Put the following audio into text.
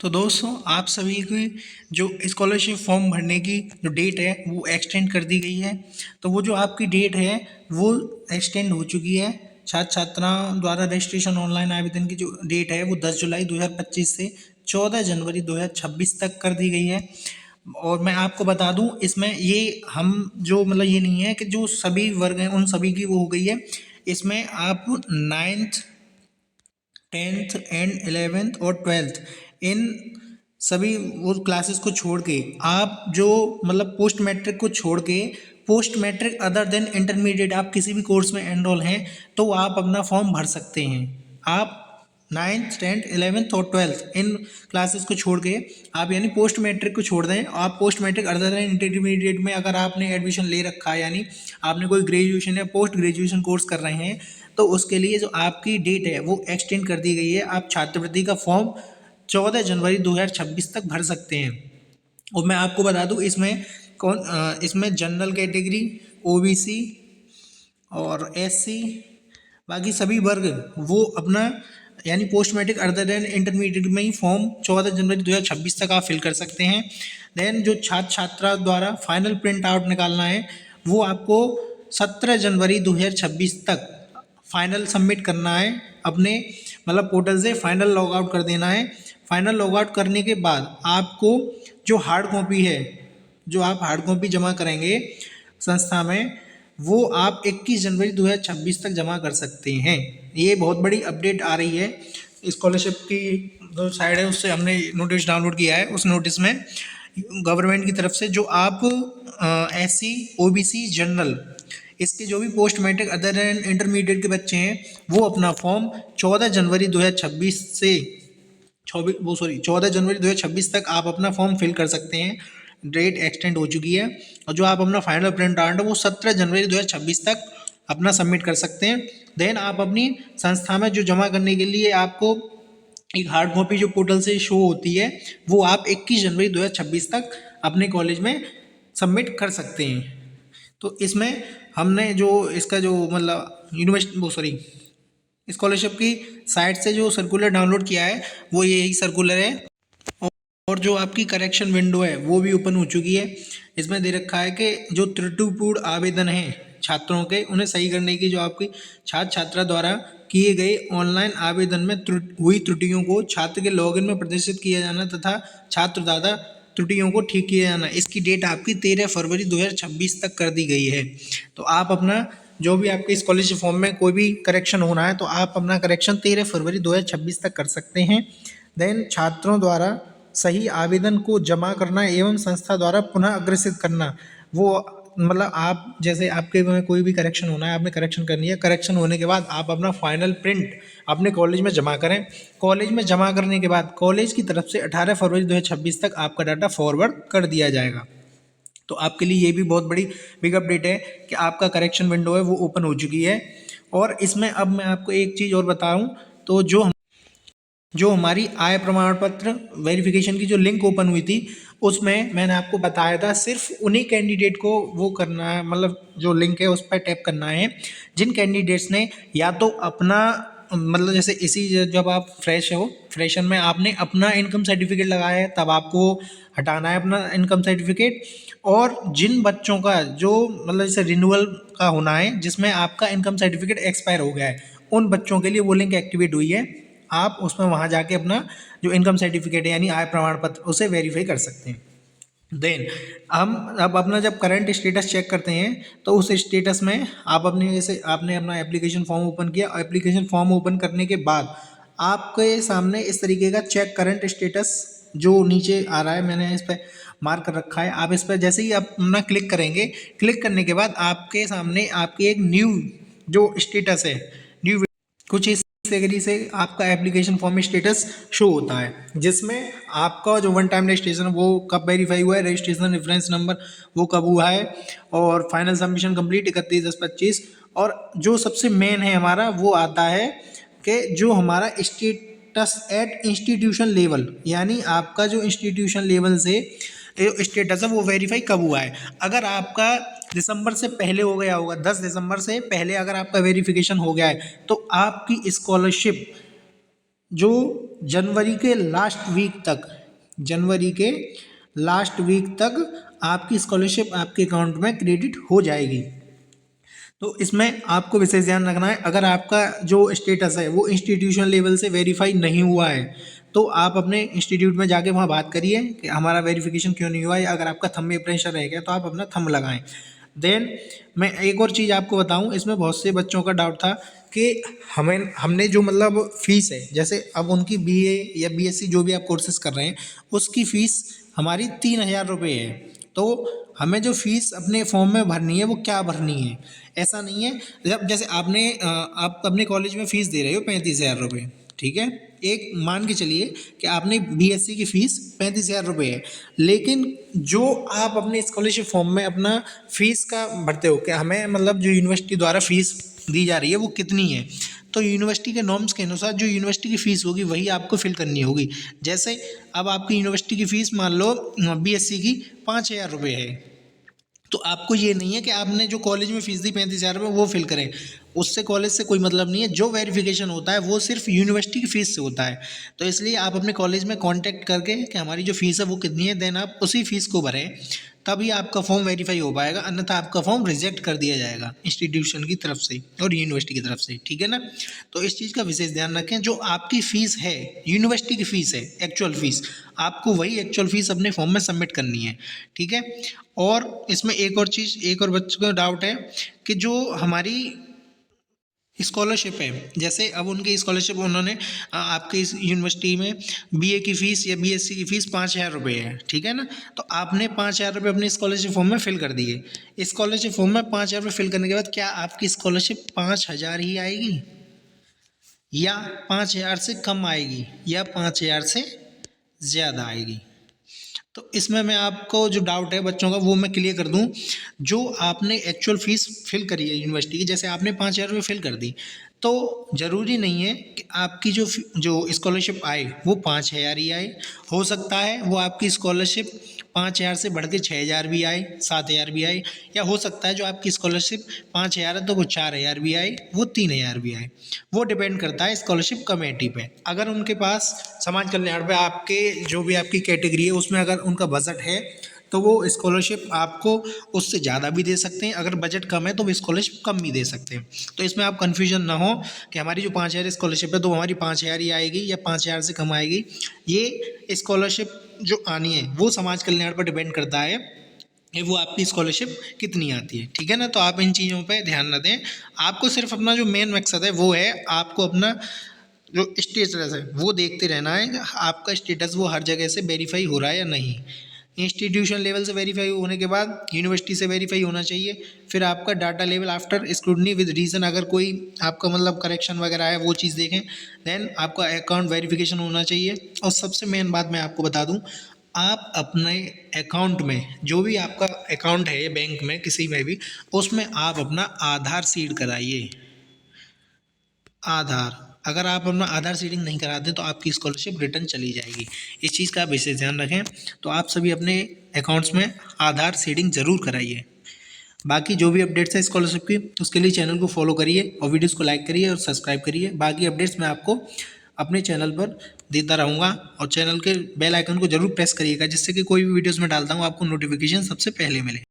तो दोस्तों आप सभी की जो स्कॉलरशिप फॉर्म भरने की जो डेट है वो एक्सटेंड कर दी गई है। तो वो जो आपकी डेट है वो एक्सटेंड हो चुकी है। छात्र छात्राओं द्वारा रजिस्ट्रेशन ऑनलाइन आवेदन की जो डेट है वो 10 जुलाई 2025 से 14 जनवरी 2026 तक कर दी गई है। और मैं आपको बता दूं इसमें ये हम जो मतलब ये नहीं है कि जो सभी वर्ग हैं उन सभी की वो हो गई है। इसमें आप नाइन्थ, 10th एंड 11th और 12th इन सभी वो क्लासेस को छोड़ के आप जो मतलब पोस्ट मैट्रिक को छोड़ के post matric other than intermediate आप किसी भी कोर्स में एनरोल हैं तो आप अपना फॉर्म भर सकते हैं। आप 9th 10th 11th और 12th इन क्लासेस को छोड़ के आप यानी पोस्ट मैट्रिक को छोड़ दें। आप post matric other than intermediate में अगर आपने एडमिशन ले रखा है यानी आपने कोई ग्रेजुएशन या पोस्ट ग्रेजुएशन कोर्स कर रहे हैं तो उसके लिए जो आपकी डेट है वो एक्सटेंड कर दी गई है। आप छात्रवृत्ति का फॉर्म 14 जनवरी 2026 तक भर सकते हैं। और मैं आपको बता दूं इसमें जनरल कैटेगरी, ओबीसी और एससी बाकी सभी वर्ग वो अपना यानी post matric other than intermediate में ही फॉर्म 14 जनवरी 2026 तक आप फिल कर सकते हैं। देन जो छात्र छात्रा द्वारा फाइनल प्रिंट आउट निकालना है वो आपको 17 जनवरी 2026 तक फाइनल सबमिट करना है। अपने मतलब पोर्टल से फाइनल लॉग आउट कर देना है। फाइनल लॉग आउट करने के बाद आपको जो हार्ड कॉपी है जो आप हार्ड कॉपी जमा करेंगे संस्था में वो आप 21 जनवरी 2026 तक जमा कर सकते हैं। ये बहुत बड़ी अपडेट आ रही है। स्कॉलरशिप की जो साइड है उससे हमने नोटिस डाउनलोड किया है। उस नोटिस में गवर्नमेंट की तरफ से जो आप एससी, ओबीसी, जनरल इसके जो भी post matric other and intermediate के बच्चे हैं वो अपना फॉर्म 14 जनवरी 2026 से 14 जनवरी 2026 तक आप अपना फॉर्म फिल कर सकते हैं। डेट एक्सटेंड हो चुकी है। और जो आप अपना फाइनल प्रिंट आउट है वो 17 जनवरी 2026 तक अपना सबमिट कर सकते हैं। देन आप अपनी संस्था में जो जमा करने के लिए आपको एक हार्ड कॉपी जो पोर्टल से शो होती है वो आप 21 जनवरी 2026 तक अपने कॉलेज में सबमिट कर सकते हैं। तो इसमें हमने जो इसका जो मतलब यूनिवर्सिटी वो सॉरी स्कॉलरशिप की साइट से जो सर्कुलर डाउनलोड किया है वो यही सर्कुलर है। और जो आपकी करेक्शन विंडो है वो भी ओपन हो चुकी है। इसमें दे रखा है कि जो त्रुटिपूर्ण आवेदन हैं छात्रों के उन्हें सही करने की जो आपकी छात्र छात्रा द्वारा किए गए ऑनलाइन आवेदन में हुई त्रुटियों को छात्र के लॉगिन में प्रदर्शित किया जाना तथा छात्र द्वारा त्रुटियों को ठीक किया जाना। इसकी डेट आपकी 13 फरवरी 2026 तक कर दी गई है। तो आप अपना जो भी आपके स्कॉलरशिप फॉर्म में कोई भी करेक्शन होना है तो आप अपना करेक्शन 13 फरवरी 2026 तक कर सकते हैं। देन छात्रों द्वारा सही आवेदन को जमा करना एवं संस्था द्वारा पुनः अग्रेसित करना वो मतलब आप जैसे आपके में कोई भी करेक्शन होना है आपने करेक्शन करनी है। करेक्शन होने के बाद आप अपना फाइनल प्रिंट अपने कॉलेज में जमा करें। कॉलेज में जमा करने के बाद कॉलेज की तरफ से 18 फरवरी 2026 तक आपका डाटा फॉरवर्ड कर दिया जाएगा। तो आपके लिए ये भी बहुत बड़ी बिग अपडेट है कि आपका करेक्शन विंडो है वो ओपन हो चुकी है। और इसमें अब मैं आपको एक चीज़ और बताऊं तो जो हमारी आय प्रमाण पत्र वेरिफिकेशन की जो लिंक ओपन हुई थी उसमें मैंने आपको बताया था सिर्फ उन्हीं कैंडिडेट को वो करना है मतलब जो लिंक है उस पर टैप करना है जिन कैंडिडेट्स ने या तो अपना मतलब जैसे इसी जब आप फ्रेशर में आपने अपना इनकम सर्टिफिकेट लगाया है तब आपको हटाना है अपना इनकम सर्टिफिकेट। और जिन बच्चों का जो मतलब जैसे रिन्यूअल का होना है जिसमें आपका इनकम सर्टिफिकेट एक्सपायर हो गया है उन बच्चों के लिए वो लिंक एक्टिवेट हुई है। आप उसमें वहाँ जाके अपना जो इनकम सर्टिफिकेट है यानी आय प्रमाण पत्र उसे वेरीफाई कर सकते हैं। देन हम अब अपना जब करंट स्टेटस चेक करते हैं तो उस स्टेटस में आप अपने जैसे आपने अपना एप्लीकेशन फॉर्म ओपन किया। एप्लीकेशन फॉर्म ओपन करने के बाद आपके सामने इस तरीके का चेक करंट स्टेटस जो नीचे आ रहा है मैंने इस पर मार्क कर रखा है। आप इस पर जैसे ही आप अपना क्लिक करेंगे क्लिक करने के बाद आपके सामने आपकी एक न्यू जो स्टेटस है न्यू कुछ इस कैटेगरी से आपका एप्लीकेशन फॉर्म स्टेटस शो होता है जिसमें आपका जो वन टाइम रजिस्ट्रेशन वो कब वेरीफाई हुआ है, रजिस्ट्रेशन रेफरेंस नंबर वो कब हुआ है और फाइनल सबमिशन कंप्लीट 31/10/25। और जो सबसे मेन है हमारा वो आता है कि जो हमारा स्टेटस एट इंस्टीट्यूशन लेवल यानी आपका जो इंस्टीट्यूशन लेवल से स्टेटस है वो वेरीफाई कब हुआ है। अगर आपका दिसंबर से पहले हो गया होगा 10 दिसंबर से पहले अगर आपका वेरिफिकेशन हो गया है तो आपकी स्कॉलरशिप जो जनवरी के लास्ट वीक तक, जनवरी के लास्ट वीक तक आपकी स्कॉलरशिप आपके अकाउंट में क्रेडिट हो जाएगी। तो इसमें आपको विशेष ध्यान रखना है, अगर आपका जो स्टेटस है वो इंस्टीट्यूशन लेवल से वेरीफाई नहीं हुआ है तो आप अपने इंस्टीट्यूट में जाके वहाँ बात करिए कि हमारा वेरिफिकेशन क्यों नहीं हुआ है। अगर आपका थंब में प्रेशर रह गया तो आप अपना थंब लगाएं। देन मैं एक और चीज़ आपको बताऊं, इसमें बहुत से बच्चों का डाउट था कि हमने जो मतलब फ़ीस है, जैसे अब उनकी बीए या बीएससी जो भी आप कोर्सेज कर रहे हैं उसकी फ़ीस हमारी 3,000 रुपये है। तो हमें जो फ़ीस अपने फॉर्म में भरनी है वो क्या भरनी है, ऐसा नहीं है। जब जैसे आप अपने कॉलेज में फ़ीस दे रहे हो 35,000 रुपये, ठीक है, एक मान के चलिए कि आपने बीएससी की फ़ीस 35,000 रुपये है, लेकिन जो आप अपने स्कॉलरशिप फॉर्म में अपना फ़ीस का भरते हो कि हमें मतलब जो यूनिवर्सिटी द्वारा फ़ीस दी जा रही है वो कितनी है, तो यूनिवर्सिटी के नॉर्म्स के अनुसार जो यूनिवर्सिटी की फ़ीस होगी वही आपको फिल करनी होगी। जैसे अब आपकी यूनिवर्सिटी की फ़ीस मान लो बीएससी की 5,000 रुपये है, तो आपको ये नहीं है कि आपने जो कॉलेज में फ़ीस दी 35,000 रुपये वो फिल करें, उससे कॉलेज से कोई मतलब नहीं है। जो वेरिफिकेशन होता है वो सिर्फ यूनिवर्सिटी की फ़ीस से होता है। तो इसलिए आप अपने कॉलेज में कांटेक्ट करके कि हमारी जो फ़ीस है वो कितनी है, देन आप उसी फ़ीस को भरें, तभी आपका फॉर्म वेरीफाई हो पाएगा, अन्यथा आपका फॉर्म रिजेक्ट कर दिया जाएगा इंस्टीट्यूशन की तरफ से और यूनिवर्सिटी की तरफ से, ठीक है ना। तो इस चीज़ का विशेष ध्यान रखें, जो आपकी फ़ीस है यूनिवर्सिटी की फ़ीस है, एक्चुअल फ़ीस, आपको वही एक्चुअल फ़ीस अपने फॉर्म में सबमिट करनी है, ठीक है। और इसमें एक और चीज़, एक और बच्चों का डाउट है कि जो हमारी स्कॉलरशिप है, जैसे अब उनकी स्कॉलरशिप उन्होंने आपकी इस यूनिवर्सिटी में बीए की फ़ीस या बीएससी की फ़ीस 5,000 रुपये है, ठीक है ना। तो आपने 5,000 रुपये अपनी स्कॉलरशिप फॉर्म में फिल कर दिए। स्कॉलरशिप फॉर्म में 5,000 रुपये फिल करने के बाद क्या आपकी स्कॉलरशिप 5,000 ही आएगी या 5,000 से कम आएगी या 5,000 से ज़्यादा आएगी? तो इसमें मैं आपको जो डाउट है बच्चों का वो मैं क्लियर कर दूं। जो आपने एक्चुअल फ़ीस फिल करी है यूनिवर्सिटी की, जैसे आपने 5,000 रुपये फिल कर दी, तो ज़रूरी नहीं है कि आपकी जो स्कॉलरशिप आए वो 5,000 ही आए। हो सकता है वो आपकी स्कॉलरशिप 5,000 से बढ़ के 6,000 भी आए, 7,000 भी आए, या हो सकता है जो आपकी स्कॉलरशिप 5,000 है तो वो 4,000 भी आए, वो 3,000 भी आए। वो डिपेंड करता है स्कॉलरशिप कमेटी पे। अगर उनके पास समाज कल्याण पे आपके जो भी आपकी कैटेगरी है उसमें अगर उनका बजट है तो वो स्कॉलरशिप आपको उससे ज़्यादा भी दे सकते हैं, अगर बजट कम है तो वो स्कॉलरशिप कम भी दे सकते हैं। तो इसमें आप कन्फ्यूजन ना हो कि हमारी जो 5,000 स्कॉलरशिप है तो हमारी 5,000 ही आएगी या 5,000 से कम आएगी। ये स्कॉलरशिप जो आनी है वो समाज कल्याण पर डिपेंड करता है कि वो आपकी स्कॉलरशिप कितनी आती है, ठीक है ना। तो आप इन चीज़ों पे ध्यान न दें। आपको सिर्फ अपना जो मेन मकसद है वो है आपको अपना जो स्टेटस है वो देखते रहना है कि आपका स्टेटस वो हर जगह से वेरीफाई हो रहा है या नहीं। इंस्टीट्यूशन लेवल से वेरीफाई होने के बाद यूनिवर्सिटी से वेरीफाई होना चाहिए, फिर आपका data level after scrutiny with reason, अगर कोई आपका मतलब करेक्शन वगैरह है वो चीज़ देखें, देन आपका अकाउंट वेरिफिकेशन होना चाहिए। और सबसे मेन बात मैं आपको बता दूं, आप अपने अकाउंट में जो भी आपका अकाउंट है बैंक में किसी में भी, उसमें आप अपना आधार सीड कराइए। आधार, अगर आप अपना आधार सीडिंग नहीं कराते तो आपकी स्कॉलरशिप रिटर्न चली जाएगी। इस चीज़ का आप विशेष ध्यान रखें। तो आप सभी अपने अकाउंट्स में आधार सीडिंग ज़रूर कराइए। बाकी जो भी अपडेट्स है स्कॉलरशिप की उसके लिए चैनल को फॉलो करिए और वीडियोस को लाइक करिए और सब्सक्राइब करिए। बाकी अपडेट्स मैं आपको अपने चैनल पर देता रहूँगा, और चैनल के बेल आइकन को जरूर प्रेस करिएगा जिससे कि कोई भी वीडियोस में डालता हूँ आपको नोटिफिकेशन सबसे पहले मिले।